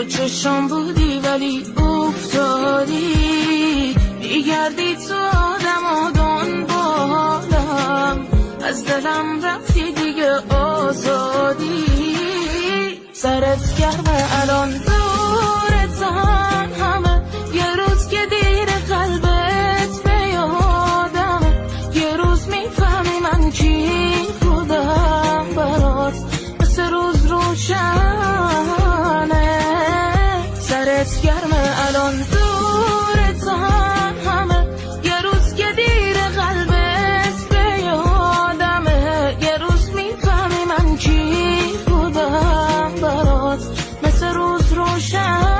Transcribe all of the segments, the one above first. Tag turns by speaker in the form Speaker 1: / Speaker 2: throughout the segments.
Speaker 1: چشم بودی ولی افتادی، میگردی تو آدم و دنبالم، از دلم رفتی دیگه آزادی. سرت گرمه الان دورتم همه، یه روز که دیر قلبت به یادمه، یه روز میفهمی من کی بودم برات، مثل روز روشنه. سرت گرمه الان دورتم همه، یه روز که دیر قلبت به یادمه، یه روز میفهمی من کی بودم برات، مثل روز روشنه.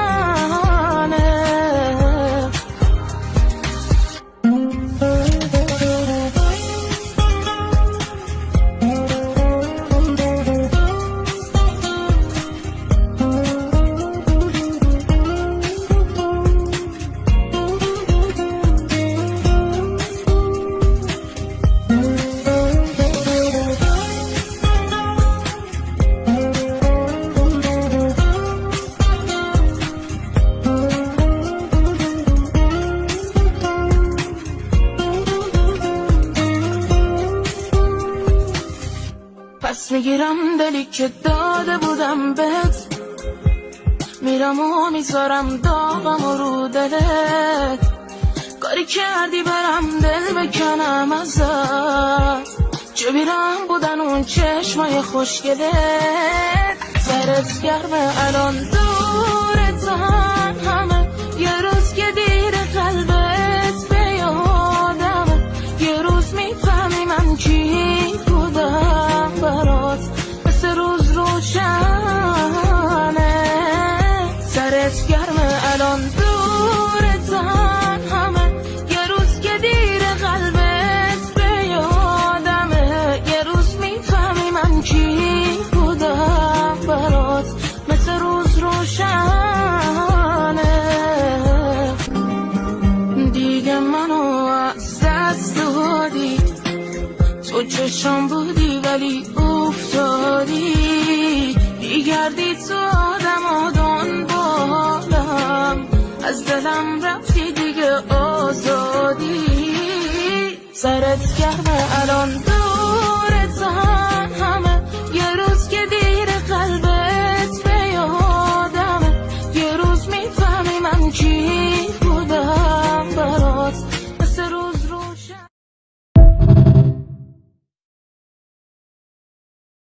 Speaker 1: پس میگیرم دلی که داده بودم بهت، میرم و میذارم داغم و رو دلت، کاری کردی برم دل بکنم ازت، چه بیرم بودن اون چشمای خوشگلت. سرت گرمه الان دورتم همه، یه روز که دیر قلبت به یادمه، یه روز میفهمی من کی بودم برات، مثل روز روشنه. سرت گرمه الان دورتم همه، یه روز که دیر قلبت به یادمه، یه روز میفهمی من کی بودم برات، مثل روز روشنه. دیگه منو از دست دادی، تو چشم بودی ولی افتادی، میگردی تو آدم و دنبالم، از دلم رفتی دیگه آزادی. سرت گرمه الان دورت